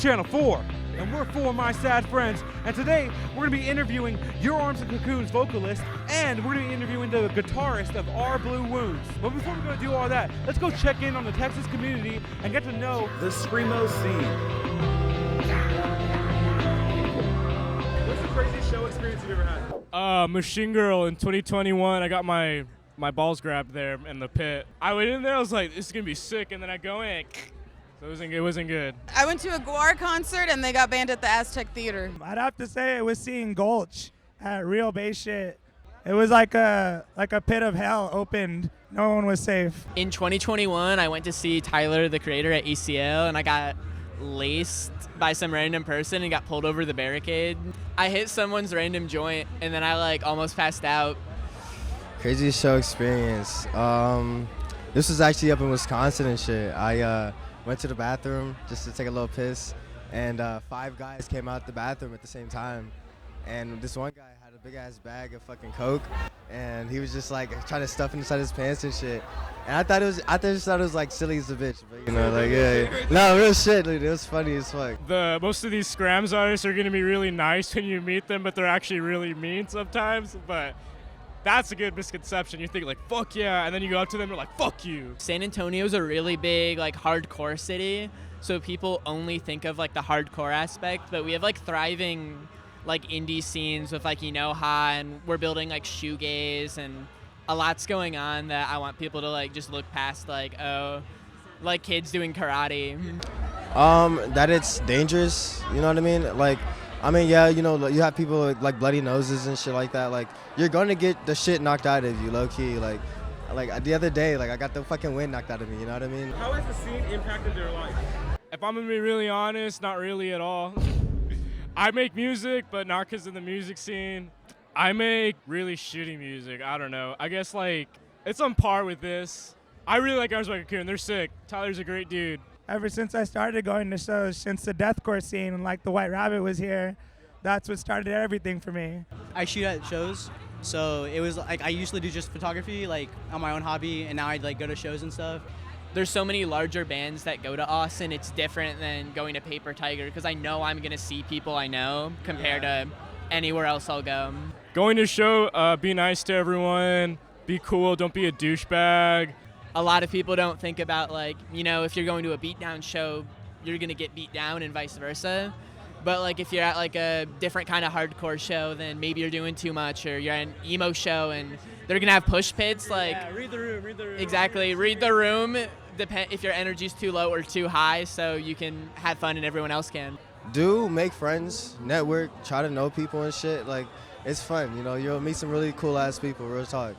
Channel 4, and we're 4 of my sad friends, and today we're going to be interviewing YAAMC and Cocoon's vocalist, and we're going to be interviewing the guitarist of ourbluewounds. But before we go do all that, let's go check in on the Texas community and get to know the Screamo scene. What's the craziest show experience you've ever had? Machine Girl in 2021. I got my balls grabbed there in the pit. I went in there, I was like, this is going to be sick, and then I go in, so it wasn't good. I went to a Guar concert and they got banned at the Aztec Theater. I'd have to say it was seeing Gulch at Real Bass Shit. It was like a pit of hell opened. No one was safe. In 2021, I went to see Tyler, the Creator, at ACL, and I got laced by some random person and got pulled over the barricade. I hit someone's random joint and then I almost passed out. Craziest show experience. This was actually up in Wisconsin and shit. I went to the bathroom just to take a little piss, and 5 guys came out the bathroom at the same time. And this one guy had a big ass bag of fucking coke, and he was just like trying to stuff it inside his pants and shit. And I just thought it was like silly as a bitch, but you know, like yeah. No, real shit, dude. It was funny as fuck. Most of these Scrams artists are gonna be really nice when you meet them, but they're actually really mean sometimes. But that's a good misconception. You think like, fuck yeah, and then you go up to them and they're like, fuck you. San Antonio's a really big hardcore city, so people only think of the hardcore aspect, but we have thriving indie scenes with Inoha, and we're building shoegaze, and a lot's going on that I want people to just look past kids doing karate. That it's dangerous, you know what I mean? Yeah, you know, you have people with bloody noses and shit like that. You're gonna get the shit knocked out of you, low key. Like the other day, I got the fucking wind knocked out of me. You know what I mean? How has the scene impacted their life? If I'm gonna be really honest, not really at all. I make music, but not because of the music scene. I make really shitty music. I don't know. I guess it's on par with this. I really like Guitarist by Cocoon. They're sick. Tyler's a great dude. Ever since I started going to shows, since the deathcore scene and the White Rabbit was here, that's what started everything for me. I shoot at shows, so it was I usually do just photography on my own hobby, and now I go to shows and stuff. There's so many larger bands that go to Austin. It's different than going to Paper Tiger because I know I'm gonna see people I know compared to anywhere else I'll go. Going to show, be nice to everyone, be cool, don't be a douchebag. A lot of people don't think about if you're going to a beatdown show, you're gonna get beat down and vice versa. But if you're at a different kind of hardcore show, then maybe you're doing too much, or you're at an emo show and they're gonna have push pits. Yeah, read the room. Exactly, read the room. Depend if your energy's too low or too high, so you can have fun and everyone else can. Make friends, network, try to know people and shit. It's fun, you know. You'll meet some really cool ass people. Real talk.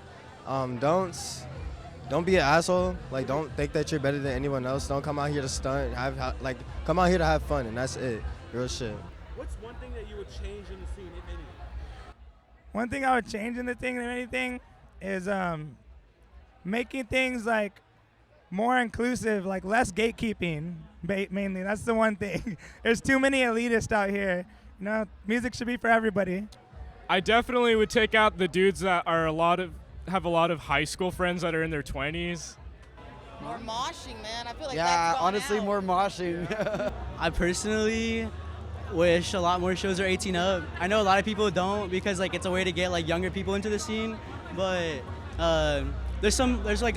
Don't be an asshole. Don't think that you're better than anyone else. Don't come out here to stunt. Come out here to have fun, and that's it. Real shit. What's one thing that you would change in the scene, if anything? One thing I would change in the thing than anything is making things more inclusive, less gatekeeping, mainly. That's the one thing. There's too many elitists out here. You know, music should be for everybody. I definitely would take out the dudes that are have a lot of high school friends that are in their 20s. More moshing, man. I feel like yeah, that's gone honestly, out. more moshing. I personally wish a lot more shows are 18 up. I know a lot of people don't because it's a way to get younger people into the scene, but there's a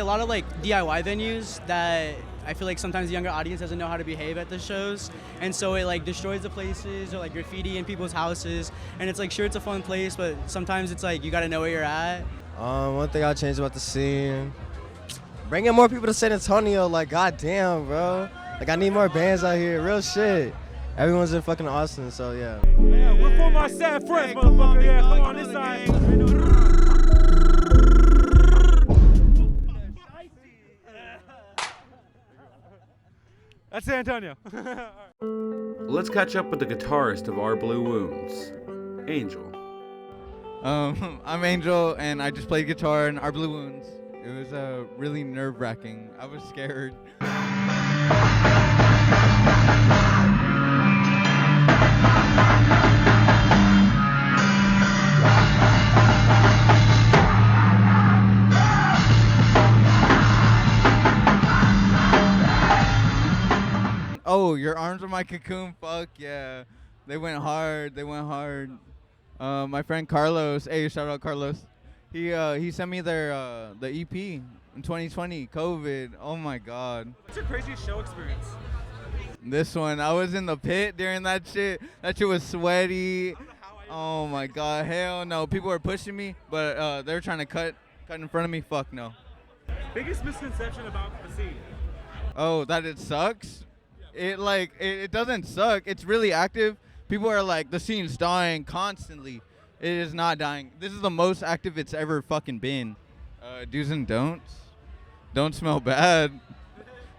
lot of DIY venues that I feel sometimes the younger audience doesn't know how to behave at the shows, and so it destroys the places, or graffiti in people's houses, and it's sure, it's a fun place, but sometimes it's you gotta know where you're at. One thing I'll change about the scene, bringing more people to San Antonio. Goddamn, bro. I need more bands out here. Real shit. Everyone's in fucking Austin, so yeah. Yeah, we're for my sad friends, motherfucker. Yeah, come on this side. That's San Antonio. Let's catch up with the guitarist of ourbluewounds, Angel. I'm Angel, and I just played guitar in ourbluewounds. It was really nerve-wracking. I was scared. Oh Oh, your arms are my cocoon. Fuck yeah. They went hard. They went hard. My friend Carlos. Hey, shout out Carlos. He sent me the EP in 2020. COVID. Oh my God. What's your craziest show experience? This one, I was in the pit during that shit. That shit was sweaty. Oh my God. Hell no. People were pushing me, but they were trying to cut in front of me. Fuck no. Biggest misconception about the scene? Oh, that it sucks? It doesn't suck. It's really active. People are like, the scene's dying constantly. It is not dying. This is the most active it's ever fucking been. Do's and don'ts. Don't smell bad.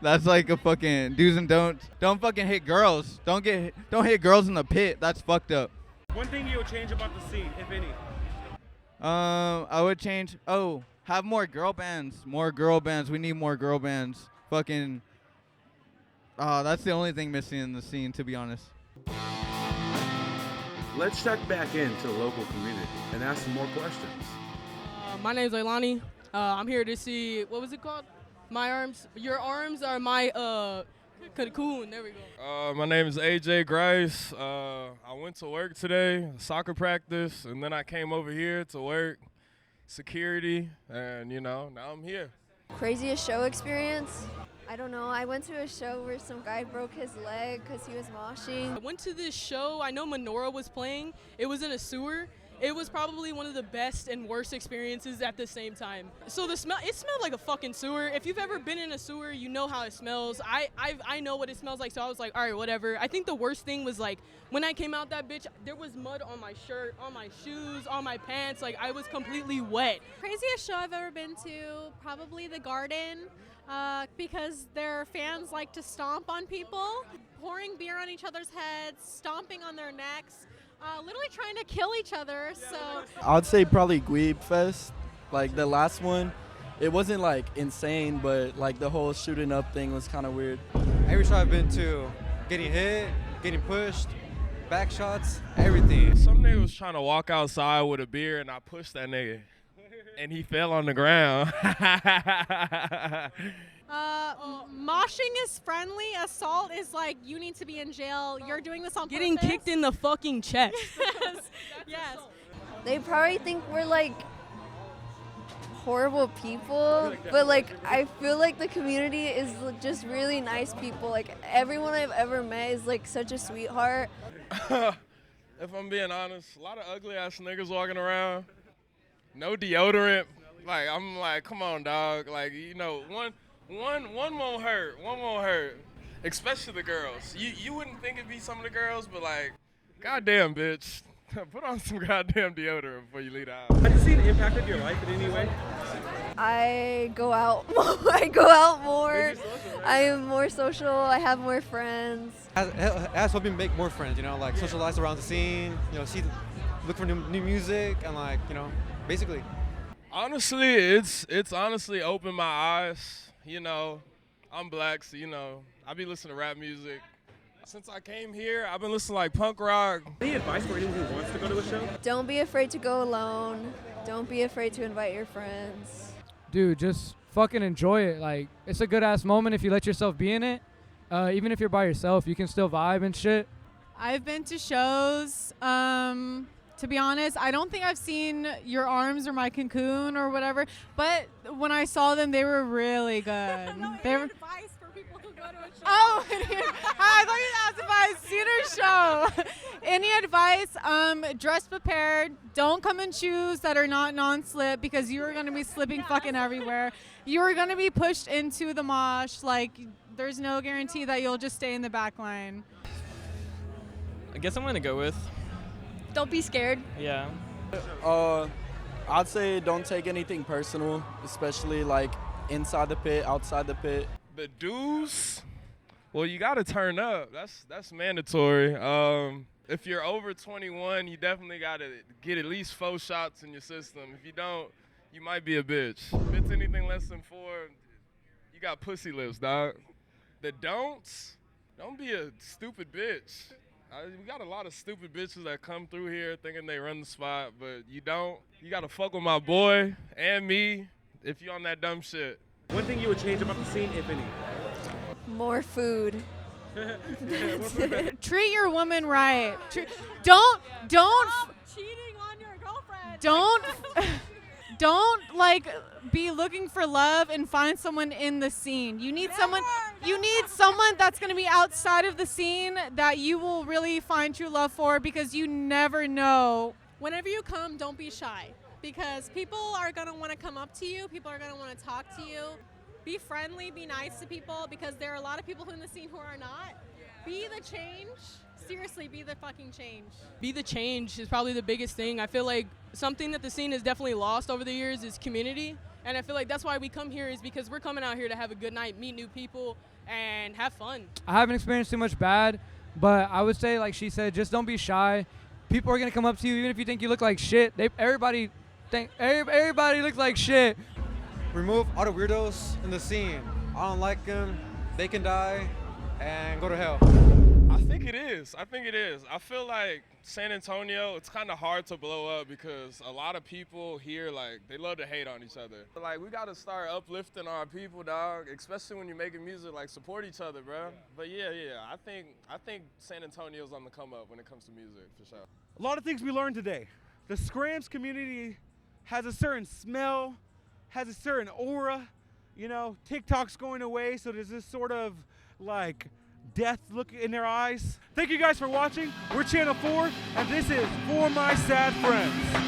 That's like a fucking do's and don'ts. Don't fucking hit girls. Don't hit girls in the pit. That's fucked up. One thing you would change about the scene, if any? I would change. Oh, have more girl bands. More girl bands. We need more girl bands. Fucking. That's the only thing missing in the scene, to be honest. Let's check back into the local community and ask some more questions. My name's Leilani. I'm here to see, what was it called? My arms. Your arms are my cocoon. There we go. My name is AJ Grice. I went to work today, soccer practice, and then I came over here to work security, and now I'm here. Craziest show experience? I don't know. I went to a show where some guy broke his leg because he was moshing. I went to this show. I know Menorah was playing. It was in a sewer. It was probably one of the best and worst experiences at the same time. So it smelled like a fucking sewer. If you've ever been in a sewer, you know how it smells. I know what it smells like, so I was like, all right, whatever. I think the worst thing was like when I came out that bitch, there was mud on my shirt, on my shoes, on my pants. Like I was completely wet. Craziest show I've ever been to, probably The Garden, because their fans like to stomp on people, pouring beer on each other's heads, stomping on their necks. Literally trying to kill each other. So I would say probably Gweeb Fest, like the last one. It wasn't like insane, but like the whole shooting up thing was kind of weird. Every show I've been to, getting hit, getting pushed, back shots, everything. Some nigga was trying to walk outside with a beer, and I pushed that nigga, and he fell on the ground. Moshing is friendly. Assault is like you need to be in jail. You're doing this on Getting purpose. kicked in the fucking chest. Yes. They probably think we're like horrible people, but like I feel like the community is just really nice people. Like everyone I've ever met is like such a sweetheart. If I'm being honest, a lot of ugly ass niggas walking around. No deodorant. Like I'm like, come on, dog. Like one won't hurt. One won't hurt. Especially the girls. You wouldn't think it'd be some of the girls, but like, goddamn, bitch. Put on some goddamn deodorant before you leave the house. Have you seen impacted your life in any way? I go out. I go out more. I am more social. I have more friends. It has helped me make more friends, like socialize around the scene, look for new music, and like, basically. Honestly, it's honestly opened my eyes. I'm black, so I be listening to rap music. Since I came here, I've been listening to like punk rock. Any advice for anyone who wants to go to a show? Don't be afraid to go alone. Don't be afraid to invite your friends. Dude, just fucking enjoy it. Like, it's a good ass moment if you let yourself be in it. Even if you're by yourself, you can still vibe and shit. I've been to shows. To be honest, I don't think I've seen Your Arms or My Cocoon or whatever, but when I saw them, they were really good. No, they were advice for people who go to a show. Oh, I thought you asked if I've seen a show. Any advice? Dress prepared. Don't come in shoes that are not non-slip because you are going to be slipping fucking everywhere. You are going to be pushed into the mosh. Like, there's no guarantee that you'll just stay in the back line. I guess I'm going to go with. Don't be scared. Yeah. I'd say don't take anything personal, especially like inside the pit, outside the pit. The dues, well, you got to turn up. That's mandatory. If you're over 21, you definitely got to get at least 4 shots in your system. If you don't, you might be a bitch. If it's anything less than 4, you got pussy lips, dog. The don'ts, don't be a stupid bitch. We got a lot of stupid bitches that come through here thinking they run the spot, but you don't. You got to fuck with my boy and me if you on that dumb shit. One thing you would change about the scene, if any? More food. Treat your woman right. Don't cheating on your girlfriend. Don't like be looking for love and find someone in the scene. You need someone that's going to be outside of the scene that you will really find true love for, because you never know. Whenever you come, don't be shy, because people are going to want to come up to you. People are going to want to talk to you. Be friendly, be nice to people, because there are a lot of people in the scene who are not. Be the change. Seriously, be the fucking change. Be the change is probably the biggest thing. I feel like something that the scene has definitely lost over the years is community. And I feel like that's why we come here, is because we're coming out here to have a good night, meet new people, and have fun. I haven't experienced too much bad, but I would say, like she said, just don't be shy. People are gonna come up to you even if you think you look like shit. Everybody looks like shit. Remove all the weirdos in the scene. I don't like them. They can die and go to hell. I think it is. I feel like San Antonio, it's kind of hard to blow up because a lot of people here, like, they love to hate on each other. Like, we got to start uplifting our people, dog, especially when you're making music, like, support each other, bro. But yeah, I think San Antonio's on the come up when it comes to music, for sure. A lot of things we learned today. The Scrams community has a certain smell, has a certain aura. You know, TikTok's going away, so there's this sort of, like, death look in their eyes. Thank you guys for watching. We're Channel 4, and this is For My Sad Friends.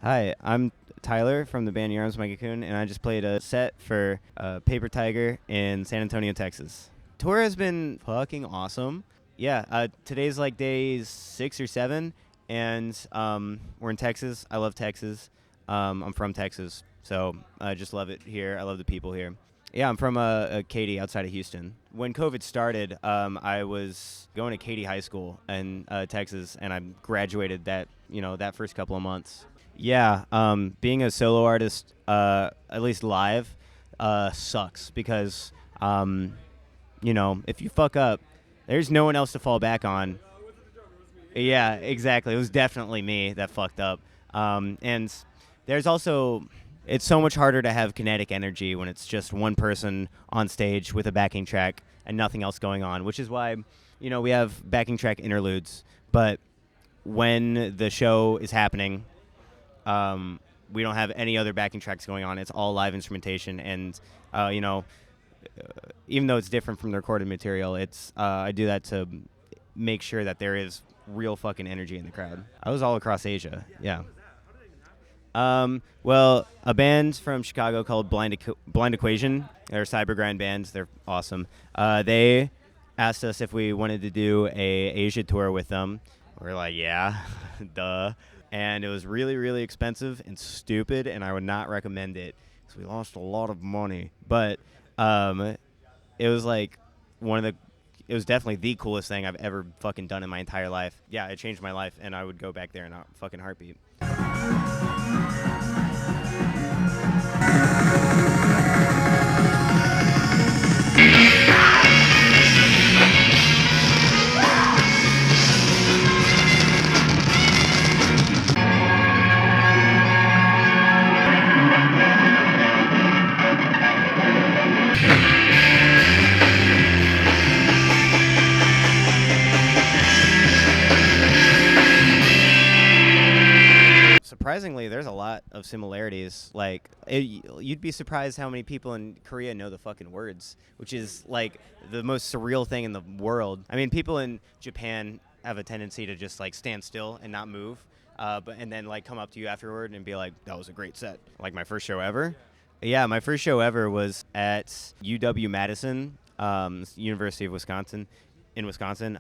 Hi, I'm Tyler from the band YAAMC, cocoon, and I just played a set for Paper Tiger in San Antonio, Texas. Tour has been fucking awesome. Yeah, today's like day 6 or 7, and we're in Texas. I love Texas. I'm from Texas, so I just love it here. I love the people here. Yeah, I'm from Katy, outside of Houston. When COVID started, I was going to Katy High School in Texas, and I graduated that first couple of months. Yeah, being a solo artist, at least live, sucks because, if you fuck up, there's no one else to fall back on. Yeah, exactly. It was definitely me that fucked up. And there's also, it's so much harder to have kinetic energy when it's just one person on stage with a backing track and nothing else going on, which is why, we have backing track interludes. But when the show is happening, we don't have any other backing tracks going on. It's all live instrumentation, and even though it's different from the recorded material, it's I do that to make sure that there is real fucking energy in the crowd. I was all across Asia, yeah. Well, a band from Chicago called Blind Equation. They're a cybergrind band. They're awesome. They asked us if we wanted to do a Asia tour with them. We're like, yeah, duh. And it was really, really expensive and stupid, and I would not recommend it because we lost a lot of money. But it was like it was definitely the coolest thing I've ever fucking done in my entire life. Yeah, it changed my life, and I would go back there in a fucking heartbeat. surprisingly, there's a lot of similarities. Like, you'd be surprised how many people in Korea know the fucking words, which is like the most surreal thing in the world. I mean, people in Japan have a tendency to just like stand still and not move, and then like come up to you afterward and be like, "That was a great set." Like my first show ever. Yeah, my first show ever was at UW-Madison, University of Wisconsin, in Wisconsin,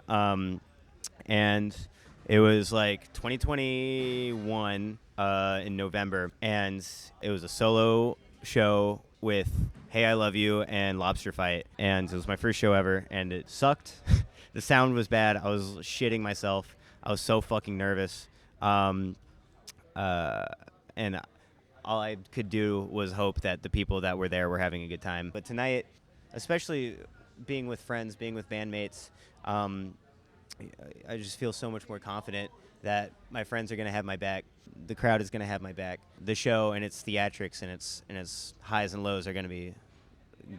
and it was like 2021 in November, and it was a solo show with Hey I Love You and Lobster Fight, and it was my first show ever, and it sucked. The sound was bad. I was shitting myself. I was so fucking nervous, and all I could do was hope that the people that were there were having a good time. But tonight, especially being with friends, being with bandmates, I just feel so much more confident that my friends are going to have my back. The crowd is going to have my back. The show and its theatrics and its highs and lows are going to be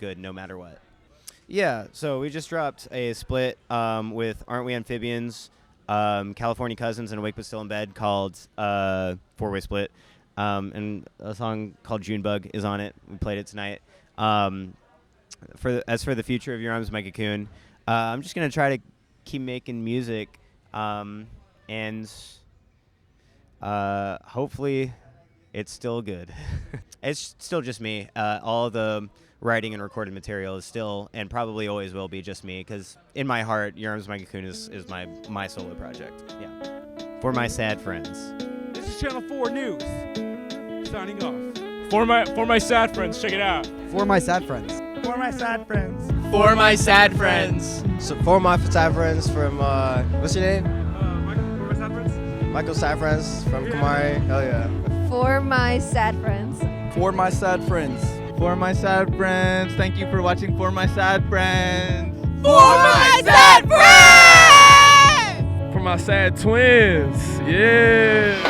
good no matter what. Yeah, so we just dropped a split with Aren't We Amphibians, California Cousins, and Awake But Still in Bed called Four-Way Split. And a song called Junebug is on it. We played it tonight. As for the future of Your Arms, My Cocoon, I'm just going to try to keep making music, and hopefully it's still good. It's still just me. All the writing and recorded material is still, and probably always will be, just me, because in my heart, Your Arms, My Cocoon is my solo project. Yeah. For my sad friends. This is Channel 4 News. Signing off. For my sad friends, check it out. For my sad friends. For my sad friends. For my sad friends. So for my sad friends from what's your name? Michael Sad Friends from Kamari. Hell yeah. For my sad friends. For my sad friends. For my sad friends. Thank you for watching For My Sad Friends. For my sad friends. For my sad twins. Yeah.